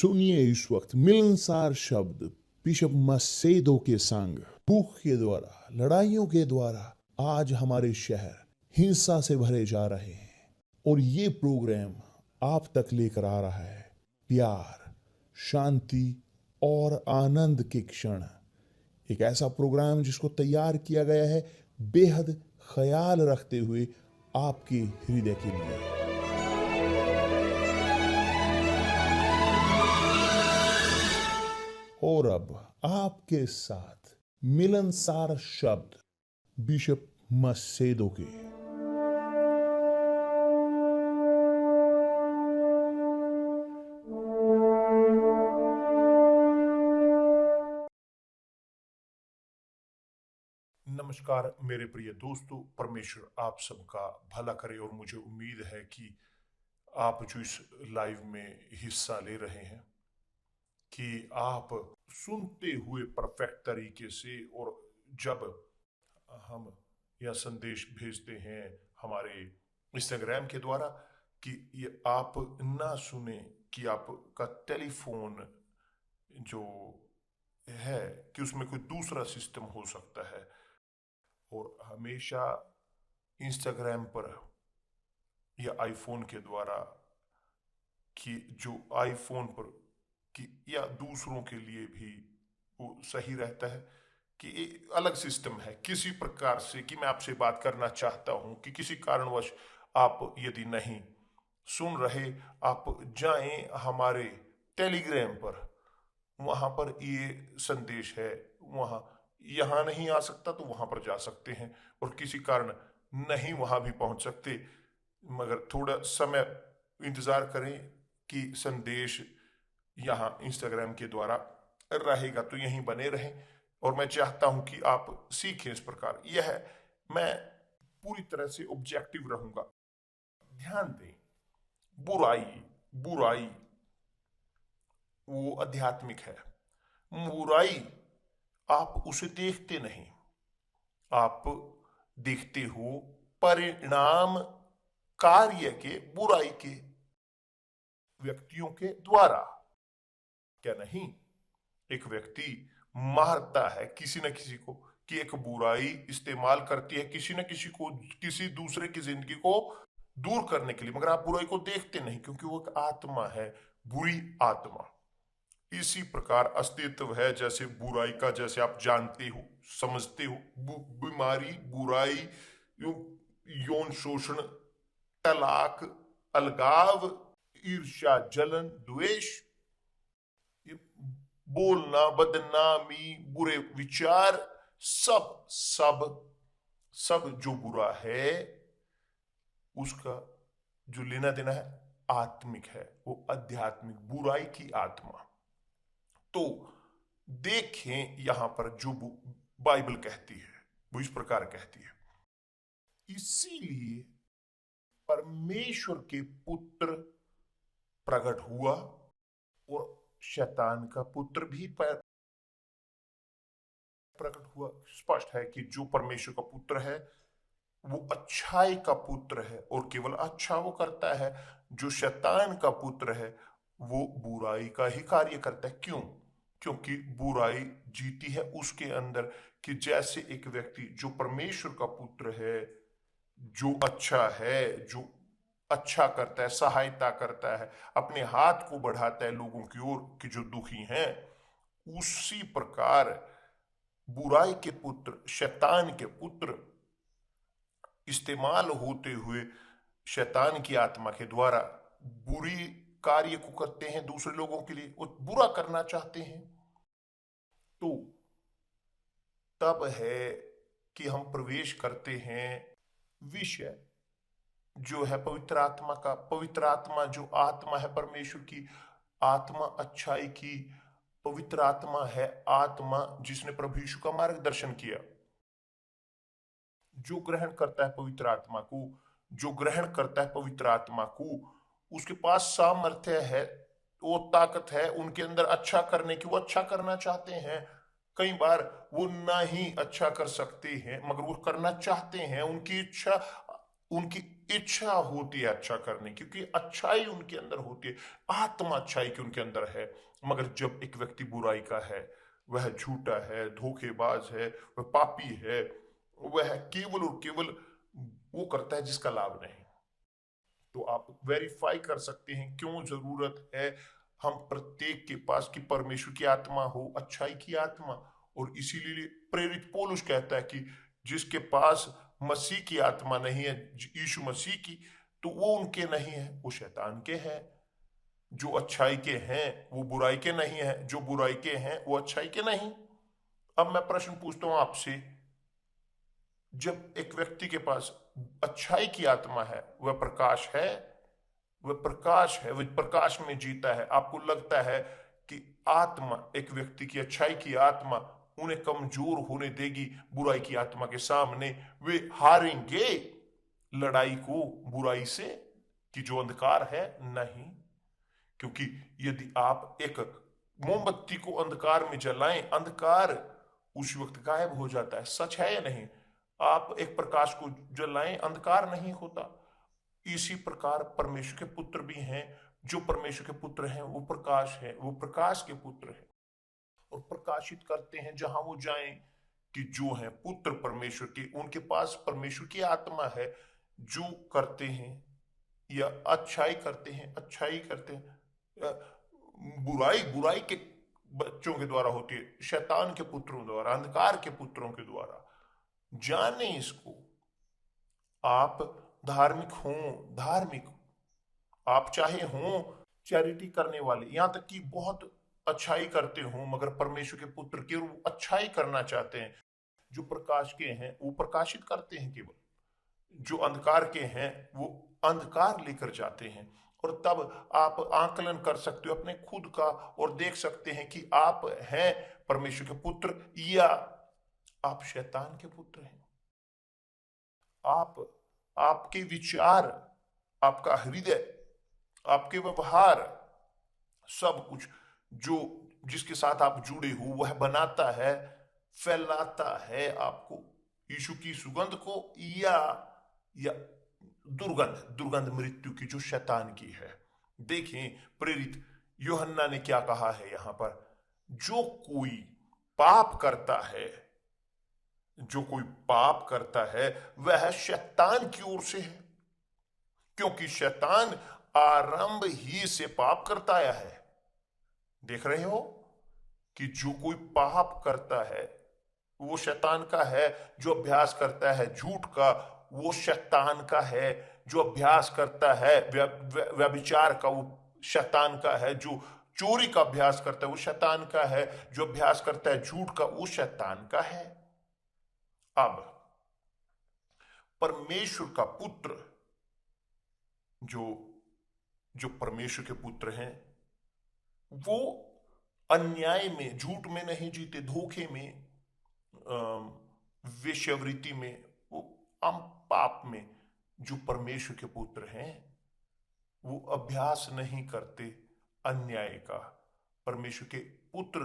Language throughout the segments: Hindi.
सुनिए इस वक्त मिलनसार शब्द बिशप मसेदो के संग। भूख के द्वारा, लड़ाइयों के द्वारा आज हमारे शहर हिंसा से भरे जा रहे हैं, और ये प्रोग्राम आप तक लेकर आ रहा है प्यार, शांति और आनंद के क्षण। एक ऐसा प्रोग्राम जिसको तैयार किया गया है बेहद ख्याल रखते हुए आपके हृदय के लिए। और अब आपके साथ मिलनसार शब्द बिशप मसेदो के। नमस्कार मेरे प्रिय दोस्तों, परमेश्वर आप सबका भला करे। और मुझे उम्मीद है कि आप जो इस लाइव में हिस्सा ले रहे हैं कि आप सुनते हुए परफेक्ट तरीके से, और जब हम यह संदेश भेजते हैं हमारे इंस्टाग्राम के द्वारा कि ये आप ना सुने कि आपका टेलीफोन जो है कि उसमें कोई दूसरा सिस्टम हो सकता है, और हमेशा इंस्टाग्राम पर या आईफोन के द्वारा कि जो आईफोन पर कि या दूसरों के लिए भी वो सही रहता है कि एक अलग सिस्टम है किसी प्रकार से कि मैं आपसे बात करना चाहता हूं कि किसी कारणवश आप यदि नहीं सुन रहे, आप जाएं हमारे टेलीग्राम पर, वहां पर ये संदेश है। वहां यहां नहीं आ सकता तो वहां पर जा सकते हैं, और किसी कारण नहीं वहां भी पहुंच सकते, मगर थोड़ा समय इंतजार करें कि संदेश यहाँ इंस्टाग्राम के द्वारा रहेगा, तो यहीं बने रहें। और मैं चाहता हूं कि आप सीखें इस प्रकार। यह मैं पूरी तरह से ऑब्जेक्टिव रहूंगा। ध्यान दें, बुराई बुराई वो आध्यात्मिक है। बुराई आप उसे देखते नहीं, आप देखते हो परिणाम कार्य के, बुराई के व्यक्तियों के द्वारा। क्या नहीं? एक व्यक्ति मारता है किसी न किसी को, कि एक बुराई इस्तेमाल करती है किसी न किसी को, किसी दूसरे की जिंदगी को दूर करने के लिए, मगर आप बुराई को देखते नहीं क्योंकि वो एक आत्मा है, बुरी आत्मा। इसी प्रकार अस्तित्व है जैसे बुराई का, जैसे आप जानते हो, समझते हो। बीमारी, बुराई, यौन शोषण, तलाक, अलगाव, ईर्ष्या, जलन, द्वेष, बोलना, बदनामी, बुरे विचार, सब सब सब जो बुरा है उसका जो लेना देना है आत्मिक है, वो आध्यात्मिक, बुराई की आत्मा। तो देखें यहां पर जो बाइबल कहती है वो इस प्रकार कहती है, इसीलिए परमेश्वर के पुत्र प्रकट हुआ और शैतान का पुत्र भी प्रकट हुआ। स्पष्ट है कि जो परमेश्वर का पुत्र है वो अच्छाई का पुत्र है, और केवल अच्छा वो करता है। जो शैतान का पुत्र है वो बुराई का ही कार्य करता है। क्यों? क्योंकि बुराई जीती है उसके अंदर। कि जैसे एक व्यक्ति जो परमेश्वर का पुत्र है, जो अच्छा है, जो अच्छा करता है, सहायता करता है, अपने हाथ को बढ़ाता है लोगों की ओर कि जो दुखी हैं, उसी प्रकार बुराई के पुत्र, शैतान के पुत्र इस्तेमाल होते हुए शैतान की आत्मा के द्वारा बुरी कार्य को करते हैं दूसरे लोगों के लिए, वो बुरा करना चाहते हैं। तो तब है कि हम प्रवेश करते हैं विषय जो है पवित्र आत्मा का। पवित्र आत्मा जो आत्मा है परमेश्वर की आत्मा, अच्छाई की पवित्र आत्मा है, आत्मा जिसने प्रभु यीशु का मार्गदर्शन किया। जो ग्रहण करता है पवित्र आत्मा को, जो ग्रहण करता है पवित्र आत्मा को, उसके पास सामर्थ्य है, वो ताकत है उनके अंदर अच्छा करने की। वो अच्छा करना चाहते हैं, कई बार वो ना ही अच्छा कर सकते हैं मगर वो करना चाहते हैं। उनकी इच्छा उनकी इच्छा होती है अच्छा करने की, क्योंकि अच्छाई उनके अंदर होती है, आत्मा अच्छाई की उनके अंदर है। मगर जब एक व्यक्ति बुराई का है, वह झूठा है, धोखेबाज है, वह पापी है, वह केवल और केवल वो करता है जिसका लाभ नहीं। तो आप वेरीफाई कर सकते हैं क्यों जरूरत है हम प्रत्येक के पास कि परमेश्वर की आत्मा हो, अच्छाई की आत्मा। और इसीलिए प्रेरित पौलुस कहता है कि जिसके पास मसीह की आत्मा नहीं है, यीशु मसीह की, तो वो उनके नहीं है, वो शैतान के हैं। जो अच्छाई के हैं वो बुराई के नहीं है, जो बुराई के हैं वो अच्छाई के नहीं। अब मैं प्रश्न पूछता हूं आपसे, जब एक व्यक्ति के पास अच्छाई की आत्मा है, वह प्रकाश है, वह प्रकाश है, वह प्रकाश में जीता है, आपको लगता है कि आत्मा, एक व्यक्ति की अच्छाई की आत्मा उन्हें कमजोर होने देगी बुराई की आत्मा के सामने? वे हारेंगे लड़ाई को बुराई से कि जो अंधकार है? नहीं। क्योंकि यदि आप एक मोमबत्ती को अंधकार में जलाएं, अंधकार उस वक्त गायब हो जाता है। सच है या नहीं? आप एक प्रकाश को जलाएं, अंधकार नहीं होता। इसी प्रकार परमेश्वर के पुत्र भी हैं। जो परमेश्वर के पुत्र हैं वो प्रकाश है, वो प्रकाश के पुत्र हैं और प्रकाशित करते हैं जहां वो जाएं। कि जो है पुत्र परमेश्वर के, उनके पास परमेश्वर की आत्मा है। जो करते हैं या अच्छाई करते हैं, अच्छाई करते हैं, बुराई बुराई के बच्चों के द्वारा होती है, शैतान के पुत्रों द्वारा, अंधकार के पुत्रों के द्वारा। जाने इसको। आप धार्मिक हों, धार्मिक आप चाहे हों चैरिटी करने वाले, यहां तक कि बहुत अच्छाई करते हों, मगर परमेश्वर के पुत्र के वो अच्छाई करना चाहते हैं। जो प्रकाश के हैं वो प्रकाशित करते हैं केवल, जो अंधकार के हैं वो अंधकार लेकर जाते हैं। और तब आप आकलन कर सकते हो अपने खुद का और देख सकते हैं कि आप हैं परमेश्वर के पुत्र या आप शैतान के पुत्र हैं। आप, आपके विचार, आपका हृदय, आपके व्यवहार, सब कुछ जो जिसके साथ आप जुड़े हो वह बनाता है, फैलाता है आपको यीशु की सुगंध को या दुर्गंध, दुर्गंध मृत्यु की जो शैतान की है। देखें प्रेरित यूहन्ना ने क्या कहा है यहां पर, जो कोई पाप करता है, जो कोई पाप करता है वह शैतान की ओर से है, क्योंकि शैतान आरंभ ही से पाप करता आया है। देख रहे हो कि जो कोई पाप करता है वो शैतान का है। जो अभ्यास करता है झूठ का वो शैतान का है। जो अभ्यास करता है व्यभिचार का वो शैतान का है। जो चोरी का अभ्यास करता है वो शैतान का है। जो अभ्यास करता है झूठ का वो शैतान का है। अब परमेश्वर का पुत्र, जो जो परमेश्वर के पुत्र हैं, वो अन्याय में, झूठ में नहीं जीते, धोखे में, वेश्यावृत्ति में, वो आम पाप में। जो परमेश्वर के पुत्र हैं वो अभ्यास नहीं करते अन्याय का। परमेश्वर के पुत्र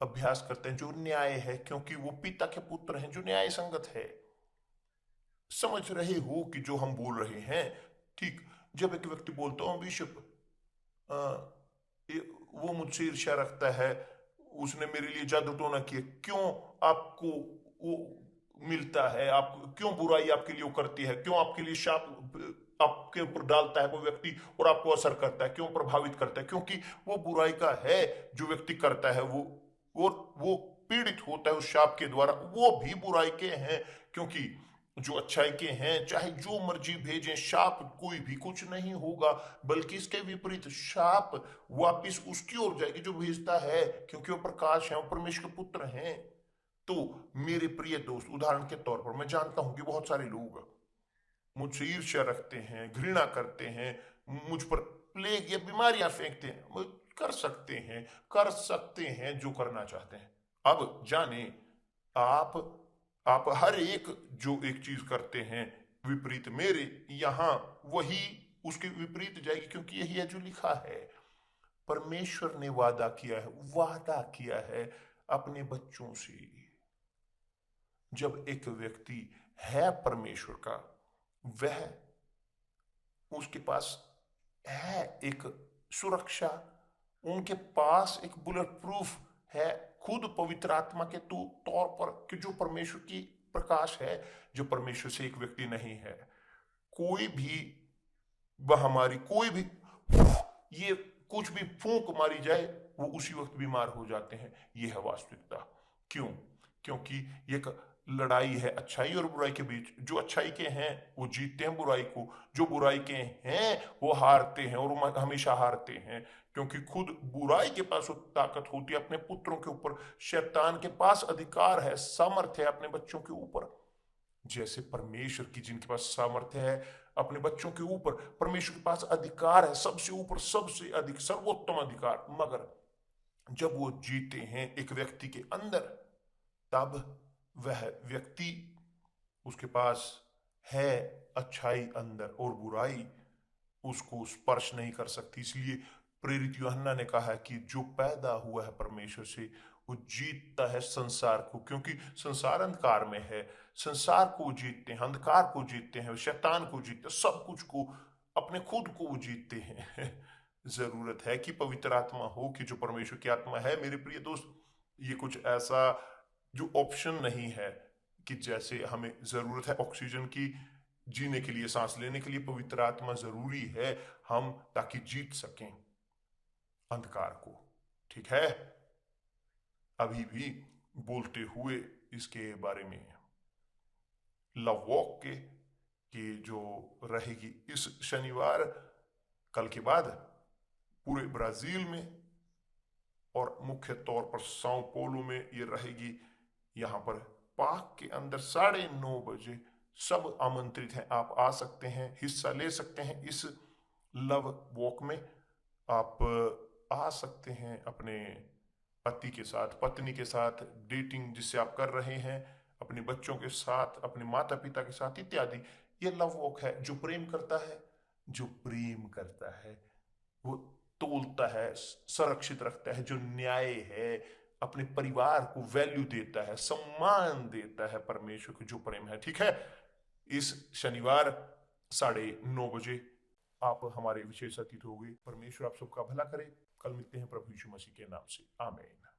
अभ्यास करते हैं जो न्याय है, क्योंकि वो पिता के पुत्र हैं, जो न्याय संगत है। समझ रहे हो कि जो हम बोल रहे हैं? ठीक। जब एक व्यक्ति बोलता हूं बिशप वो मुझसे ईर्ष्या रखता है, उसने मेरे लिए जादू टोना किया, क्यों आपको वो मिलता है? आप क्यों बुराई आपके लिए वो करती है? क्यों आपके लिए शाप आपके ऊपर डालता है वो व्यक्ति और आपको असर करता है? क्यों प्रभावित करता है? क्योंकि वो बुराई का है जो व्यक्ति करता है, वो पीड़ित होता है उस शाप के द्वारा। वो भी बुराई के हैं, क्योंकि जो अच्छाई के हैं चाहे जो मर्जी भेजें, शाप कोई भी कुछ नहीं होगा, बल्कि इसके विपरीत शाप वापिस उसकी ओर जाएगी जो भेजता है, क्योंकि वो प्रकाश है, वो परमेश्वर के पुत्र हैं। तो मेरे प्रिय दोस्त, उदाहरण के तौर पर मैं जानता हूं कि बहुत सारे लोग मुझसे ईर्ष्या रखते हैं, घृणा करते हैं, मुझ पर प्लेग या बीमारियां फेंकते हैं। कर सकते हैं जो करना चाहते हैं। अब जाने आप हर एक जो एक चीज करते हैं विपरीत मेरे, यहां वही उसके विपरीत जाएगी, क्योंकि यही है जो लिखा है। परमेश्वर ने वादा किया है अपने बच्चों से। जब एक व्यक्ति है परमेश्वर का वह उसके पास है एक सुरक्षा, उनके पास एक बुलेट प्रूफ है खुद पवित्र आत्मा के तौर पर कि जो परमेश्वर की प्रकाश है, जो परमेश्वर से एक व्यक्ति नहीं है। कोई भी महामारी, कोई भी ये कुछ भी फूंक मारी जाए वो उसी वक्त बीमार हो जाते हैं। ये है वास्तविकता। क्यों? क्योंकि ये एक लड़ाई है अच्छाई और बुराई के बीच। जो अच्छाई के हैं वो जीतते हैं बुराई को, जो बुराई के हैं वो हारते हैं और हमेशा हारते हैं, क्योंकि खुद बुराई के पास वो ताकत होती है अपने पुत्रों के ऊपर। शैतान के पास अधिकार है, सामर्थ्य है अपने बच्चों के ऊपर। जैसे परमेश्वर की जिनके पास सामर्थ्य है अपने बच्चों के ऊपर, परमेश्वर के पास अधिकार है सबसे ऊपर, सबसे अधिक, सर्वोत्तम अधिकार। मगर जब वो जीते हैं एक व्यक्ति के अंदर, तब वह व्यक्ति, उसके पास है अच्छाई अंदर और बुराई उसको स्पर्श नहीं कर सकती। इसलिए प्रेरित यूहन्ना ने कहा कि जो पैदा हुआ है परमेश्वर से वो जीतता है संसार को, क्योंकि संसार अंधकार में है। संसार को जीतते हैं, अंधकार को जीतते हैं, शैतान को जीतते हैं, सब कुछ को, अपने खुद को वो जीतते हैं। जरूरत है कि पवित्र आत्मा हो, कि जो परमेश्वर की आत्मा है मेरे प्रिय दोस्त। ये कुछ ऐसा जो ऑप्शन नहीं है कि जैसे हमें जरूरत है ऑक्सीजन की जीने के लिए, सांस लेने के लिए पवित्र आत्मा जरूरी है हम, ताकि जीत सकें अंधकार को। ठीक है, अभी भी बोलते हुए इसके बारे में लव वॉक के जो रहेगी इस शनिवार, कल के बाद पूरे ब्राजील में और मुख्य तौर पर साओ पोलो में ये रहेगी। यहाँ पर पार्क के अंदर 9:30 बजे सब आमंत्रित हैं। आप आ सकते हैं, हिस्सा ले सकते हैं इस लव वॉक में। आप आ सकते हैं अपने पति के साथ, पत्नी के साथ, डेटिंग जिससे आप कर रहे हैं, अपने बच्चों के साथ, अपने माता पिता के साथ इत्यादि। ये लव वॉक है। जो प्रेम करता है, जो प्रेम करता है वो तोलता है, संरक्षित रखता है। जो न्याय है, अपने परिवार को वैल्यू देता है, सम्मान देता है परमेश्वर को, जो प्रेम है। ठीक है, इस शनिवार 9:30 बजे आप हमारे विशेष अतिथि होंगे। परमेश्वर आप सबका भला करे। कल मिलते हैं प्रभु यीशु मसीह के नाम से, आमीन।